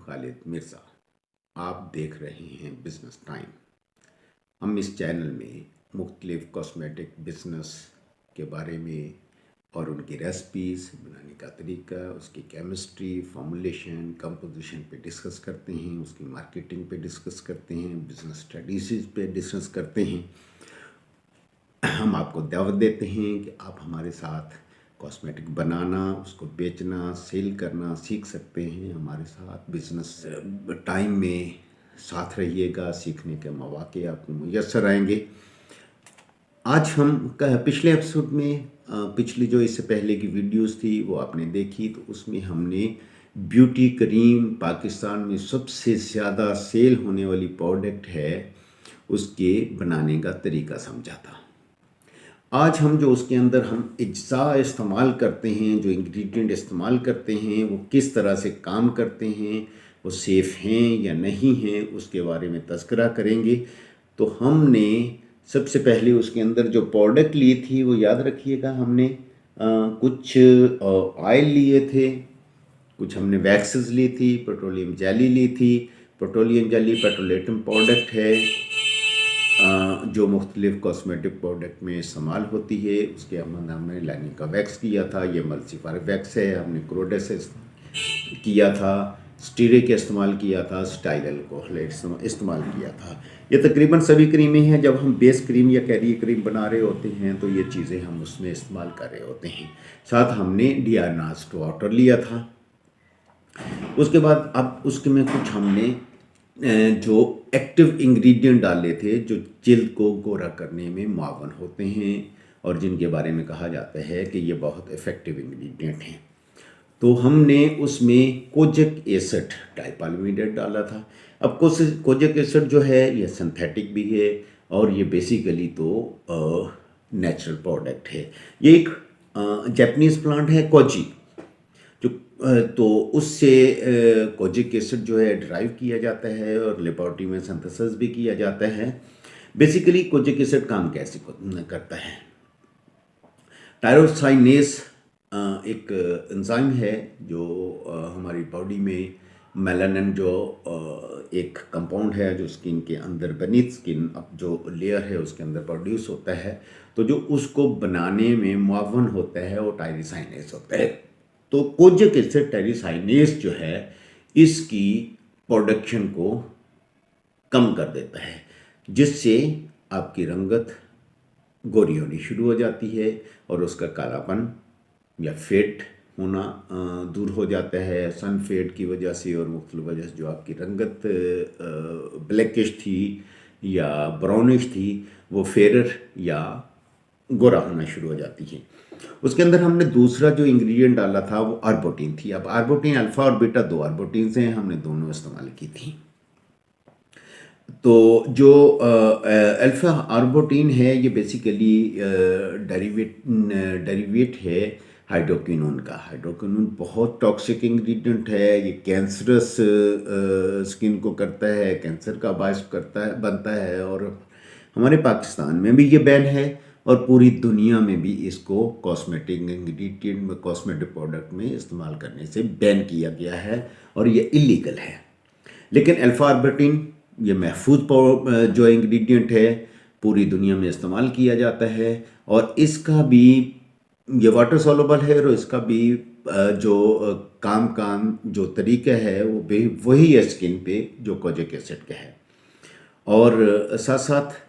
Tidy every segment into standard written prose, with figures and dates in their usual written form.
खालिद मिर्ज़ा। आप देख रहे हैं बिज़नेस टाइम। हम इस चैनल में मुख्तलिफ़ कॉस्मेटिक बिज़नेस के बारे में और उनकी रेसिपीज़ बनाने का तरीका, उसकी केमिस्ट्री, फॉर्मुलेशन, कंपोजिशन पे डिस्कस करते हैं, उसकी मार्केटिंग पे डिस्कस करते हैं, बिज़नेस स्ट्रेटजीज़ पे डिस्कस करते हैं। हम आपको दावत देते हैं कि आप हमारे साथ कॉस्मेटिक बनाना, उसको बेचना, सेल करना सीख सकते हैं। हमारे साथ बिज़नेस टाइम में साथ रहिएगा, सीखने के मौके आपको मुयस्सर आएंगे। आज हम पिछले एपिसोड में पिछली जो इससे पहले की वीडियोस थी वो आपने देखी, तो उसमें हमने ब्यूटी क्रीम पाकिस्तान में सबसे ज़्यादा सेल होने वाली प्रोडक्ट है, उसके बनाने का तरीका समझा था। आज हम जो उसके अंदर हम अज्जा इस्तेमाल करते हैं, जो इंग्रेडिएंट इस्तेमाल करते हैं, वो किस तरह से काम करते हैं, वो सेफ़ हैं या नहीं हैं, उसके बारे में तज़किरा करेंगे। तो हमने सबसे पहले उसके अंदर जो प्रोडक्ट ली थी वो याद रखिएगा, हमने कुछ ऑयल लिए थे, कुछ हमने वैक्सेस ली थी, पेट्रोलियम जेली ली थी। पेट्रोलियम जेली पेट्रोलेटम प्रोडक्ट है जो मुख्तलिफ़ कॉस्मेटिक प्रोडक्ट में इस्तेमाल होती है। उसके हमने लाइनिंग का वैक्स किया था, ये मल्सीफार वैक्स है। हमने क्रोडेस किया था, स्टीरिक इस्तेमाल किया था, स्टाइल अल्कोहल इस्तेमाल किया था। ये तकरीबन सभी क्रीमें हैं। जब हम बेस क्रीम या कैरियर क्रीम बना रहे होते हैं तो ये चीज़ें हम उसमें इस्तेमाल कर रहे होते हैं। साथ हमने डियानास्ट वाटर लिया था। उसके बाद अब उसके में कुछ हमने जो एक्टिव इंग्रेडिएंट डाले थे जो जिल्द को गोरा करने में मुआवन होते हैं और जिनके बारे में कहा जाता है कि ये बहुत इफ़ेक्टिव इंग्रेडिएंट हैं। तो हमने उसमें कोजिक एसिड डाइपॉल्मीडेट डाला था। अब कोजिक एसिड जो है ये सिंथेटिक भी है और ये बेसिकली तो नेचुरल प्रोडक्ट है। ये एक जापानीज़ प्लांट है कोजी, जो तो उससे कोजिक एसिड जो है ड्राइव किया जाता है और लेबोरेटरी में सिंथेसिस भी किया जाता है। बेसिकली कोजिक एसिड काम कैसे करता है? टायरोसाइनेस एक एंजाइम है जो हमारी बॉडी में मेलानिन जो एक कंपाउंड है जो स्किन के अंदर बनीथ स्किन अब जो लेयर है उसके अंदर प्रोड्यूस होता है, तो जो उसको बनाने में मुआवन होता है वो टायरोसाइनेस होता है। तो कोजिक एसिड टायरोसाइनेस जो है इसकी प्रोडक्शन को कम कर देता है, जिससे आपकी रंगत गोरी होनी शुरू हो जाती है और उसका कालापन या फेड होना दूर हो जाता है। सन फेड की वजह से और मुख्तलिफ वजह से जो आपकी रंगत ब्लैकिश थी या ब्राउनिश थी वो फेरर या गोरा होना शुरू हो जाती है। उसके अंदर हमने दूसरा जो इंग्रेडिएंट डाला था वो आर्बुटिन थी। अब आर्बुटिन अल्फ़ा और बीटा दो आर्बुटिन्स हैं, हमने दोनों इस्तेमाल की थी। तो जो अल्फ़ा आर्बुटिन है ये बेसिकली डेरिवेट है हाइड्रोक्विनोन का। हाइड्रोक्विनोन बहुत टॉक्सिक इंग्रेडिएंट है, ये कैंसरस स्किन को करता है, कैंसर का बायस करता है बनता है और हमारे पाकिस्तान में भी ये बैन है और पूरी दुनिया में भी इसको कॉस्मेटिक इंग्रेडिएंट में कॉस्मेटिक प्रोडक्ट में इस्तेमाल करने से बैन किया गया है और ये इलीगल है। लेकिन अल्फ़ा आर्बुटिन ये महफूज जो इंग्रेडिएंट है पूरी दुनिया में इस्तेमाल किया जाता है और इसका भी ये वाटर सॉल्युबल है और इसका भी जो काम जो तरीका है वो भी वही है स्किन पे जो कोजिक एसिड का है। और साथ साथ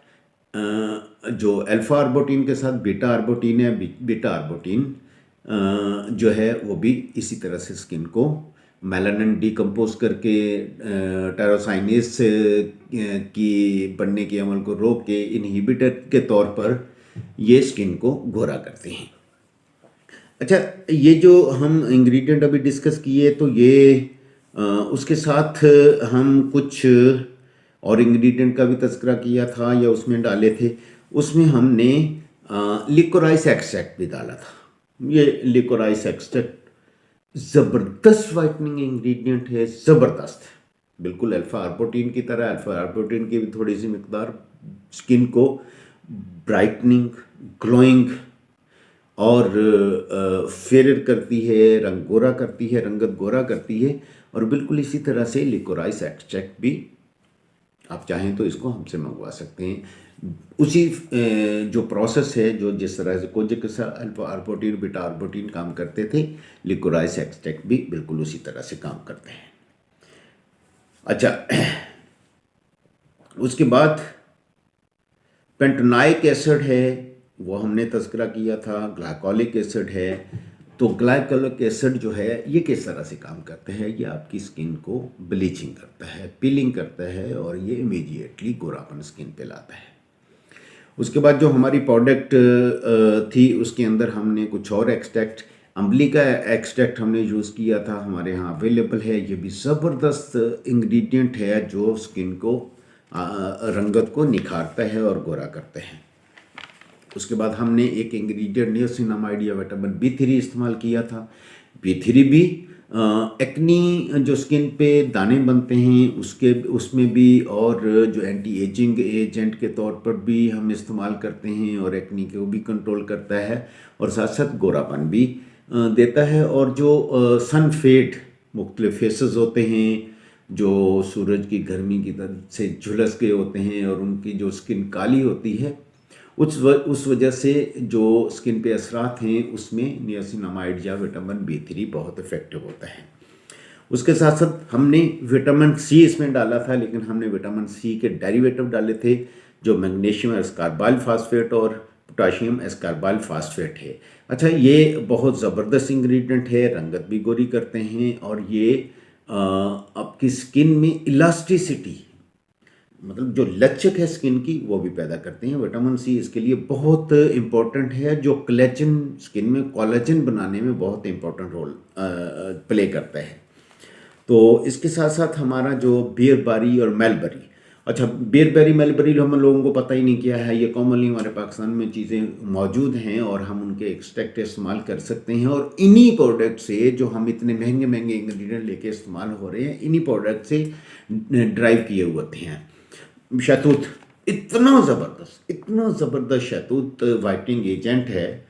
जो अल्फ़ा आर्बुटिन के साथ बीटा आर्बुटिन है, बीटा आर्बुटिन जो है वो भी इसी तरह से स्किन को मेलानिन डिकम्पोज करके टायरोसाइनेस की बनने के अमल को रोक के इनहिबिटर के तौर पर ये स्किन को गोरा करते हैं। अच्छा, ये जो हम इंग्रेडिएंट अभी डिस्कस किए तो ये उसके साथ हम कुछ और इंग्रेडिएंट का भी तज़किरा किया था या उसमें डाले थे। उसमें हमने लिकोराइस एक्सट्रैक्ट भी डाला था। ये लिकोराइस एक्सट्रैक्ट ज़बरदस्त वाइटनिंग इंग्रेडिएंट है, ज़बरदस्त, बिल्कुल अल्फ़ा आर्बुटिन की तरह। अल्फ़ा आर्बुटिन की भी थोड़ी सी मिकदार स्किन को ब्राइटनिंग, ग्लोइंग और फेयर करती है, रंग गोरा करती है, रंगत गोरा करती है और बिल्कुल इसी तरह से लिकोराइस एक्सट्रैक्ट भी आप चाहें तो इसको हमसे मंगवा सकते हैं। उसी जो प्रोसेस है, जो जिस तरह से kojic alpha arbutin beta arbutin काम करते थे, लिकोराइस एक्सट्रैक्ट भी बिल्कुल उसी तरह से काम करते हैं। अच्छा, उसके बाद पेंटोनाइक एसिड है, वो हमने तज़किरा किया था। ग्लाइकोलिक एसिड है। तो ग्लाइकोलिक एसिड जो है ये किस तरह से काम करता है, ये आपकी स्किन को ब्लीचिंग करता है, पीलिंग करता है और ये इमीडिएटली गोरापन स्किन पे लाता है। उसके बाद जो हमारी प्रोडक्ट थी उसके अंदर हमने कुछ और एक्सट्रैक्ट, अम्बली का एक्सट्रैक्ट हमने यूज़ किया था, हमारे यहाँ अवेलेबल है। ये भी ज़बरदस्त इंग्रेडिएंट है जो स्किन को रंगत को निखारता है और गोरा करता है। उसके बाद हमने एक इंग्रेडिएंट नियासिनामाइड या विटामिन B3 इस्तेमाल किया था। B3 भी एक्नी जो स्किन पे दाने बनते हैं उसमें भी, और जो एंटी एजिंग एजेंट के तौर पर भी हम इस्तेमाल करते हैं और एक्नी को भी कंट्रोल करता है और साथ साथ गोरापन भी देता है। और जो सन फेड मुख्तलिफ फेसेस होते हैं जो सूरज की गर्मी की तरह से झुलस गए होते हैं और उनकी जो स्किन काली होती है, उस वजह से जो स्किन पे असरात हैं उसमें नियासिनामाइड या विटामिन B3 बहुत इफ़ेक्टिव होता है। उसके साथ साथ हमने विटामिन C इसमें डाला था, लेकिन हमने विटामिन C के डेरिवेटिव डाले थे जो मैग्नीशियम एस्कॉर्बाइल फास्फेट और पोटाशियम एस्कॉर्बाइल फास्फेट है। अच्छा, ये बहुत ज़बरदस्त इंग्रेडिएंट है, रंगत भी गोरी करते हैं और ये आपकी स्किन में इलास्टिसिटी, मतलब जो लचक है स्किन की, वो भी पैदा करते हैं। विटामिन C इसके लिए बहुत इम्पोर्टेंट है, जो कोलेजन, स्किन में कोलेजन बनाने में बहुत इम्पोर्टेंट रोल प्ले करता है। तो इसके साथ साथ हमारा जो बेरबेरी और मेलबेरी, अच्छा बेरबेरी मेलबेरी हम लोगों को पता ही नहीं क्या है, ये कॉमनली हमारे पाकिस्तान में चीज़ें मौजूद हैं और हम उनके एक्सट्रैक्ट इस्तेमाल कर सकते हैं। और इन्हीं प्रोडक्ट से, जो हम इतने महंगे महंगे इंग्रेडिएंट लेके इस्तेमाल हो रहे हैं, इन्हीं प्रोडक्ट से ड्राइव किए हुए होते हैं। शहतूत इतना ज़बरदस्त शहतूत वाइटनिंग एजेंट है।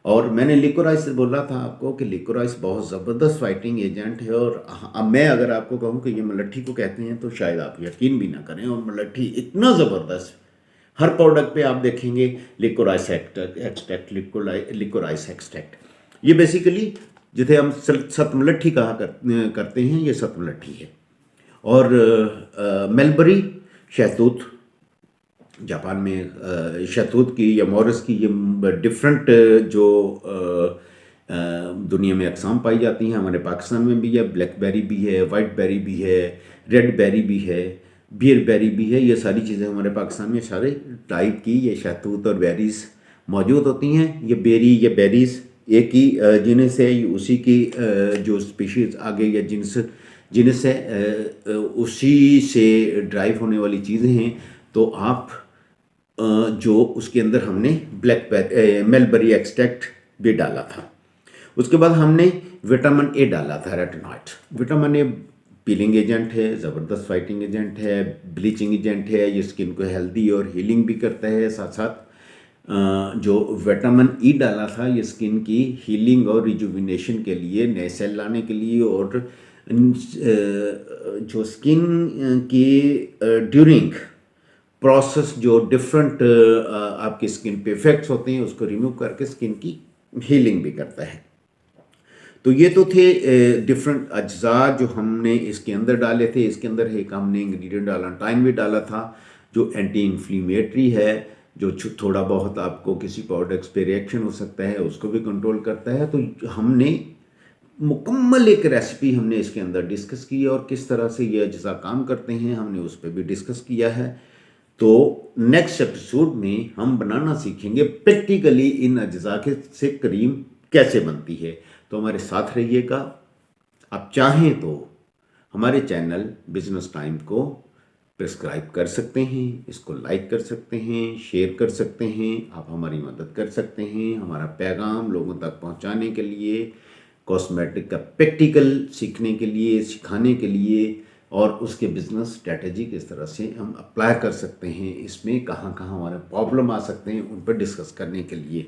और मैंने लिकोराइस से बोला था आपको कि लिकोराइस बहुत ज़बरदस्त वाइटनिंग एजेंट है। और अब मैं अगर आपको कहूँ कि ये मलट्ठी को कहते हैं तो शायद आप यकीन भी ना करें। और मलट्ठी इतना ज़बरदस्त, हर प्रोडक्ट पे आप देखेंगे लिकोराइस एक्सट्रैक्ट, लिकोराइस एक्सट्रैक्ट। ये बेसिकली जिसे हम सतमलट्ठी कहा करते हैं, ये सतमलट्ठी है। और मेलबेरी शहतूत, जापान में शहतूत की या मॉरिस की ये डिफरेंट जो दुनिया में अक़साम पाई जाती हैं। हमारे पाकिस्तान में भी है, ब्लैकबेरी भी है, वाइट बेरी भी है, रेड बेरी भी है, बेरी भी है। ये सारी चीज़ें हमारे पाकिस्तान में सारे टाइप की ये शहतूत और बेरीज़ मौजूद होती हैं। ये बेरीज़ एक ही जिनस है, उसी की जो स्पीशीज़ आगे या जिनस है उसी से ड्राइव होने वाली चीज़ें हैं। तो आप जो उसके अंदर हमने मेलबेरी एक्सट्रैक्ट भी डाला था। उसके बाद हमने विटामिन ए डाला था, retinoid. Vitamin A piling agent है, ज़बरदस्त फाइटिंग एजेंट है, ब्लीचिंग एजेंट है, ये स्किन को हेल्दी और हीलिंग भी करता है। साथ साथ जो विटामिन ई डाला था, ये स्किन की हीलिंग और रिजुविनेशन के लिए, नए सेल लाने के लिए, और जो स्किन की ड्यूरिंग प्रोसेस जो डिफरेंट आपकी स्किन पे इफेक्ट्स होते हैं उसको रिमूव करके स्किन की हीलिंग भी करता है। तो ये तो थे डिफरेंट अज्जा जो हमने इसके अंदर डाले थे। इसके अंदर एक हमने इंग्रेडिएंट डाला, टाइम भी डाला था, जो एंटी इन्फ्लेमेटरी है, जो थोड़ा बहुत आपको किसी प्रोडक्ट्स पे रिएक्शन हो सकता है उसको भी कंट्रोल करता है। तो हमने मुकम्मल एक रेसिपी हमने इसके अंदर डिस्कस की और किस तरह से ये अज्जा काम करते हैं हमने उस पर भी डिस्कस किया है। तो नेक्स्ट एपिसोड में हम बनाना सीखेंगे प्रैक्टिकली इन अज्जा के से क्रीम कैसे बनती है। तो हमारे साथ रहिएगा। आप चाहें तो हमारे चैनल बिजनेस टाइम को सब्सक्राइब कर सकते हैं, इसको लाइक कर सकते हैं, शेयर कर सकते हैं। आप हमारी मदद कर सकते हैं हमारा पैगाम लोगों तक पहुंचाने के लिए, कॉस्मेटिक का प्रैक्टिकल सीखने के लिए, सिखाने के लिए, और उसके बिजनेस स्ट्रेटजी किस तरह से हम अप्लाई कर सकते हैं, इसमें कहाँ कहाँ हमारे प्रॉब्लम आ सकते हैं, उन पर डिस्कस करने के लिए।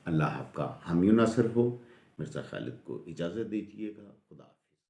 अल्लाह आपका हामी नासर हो। मिर्ज़ा खालिद को इजाज़त दीजिएगा। खुदा।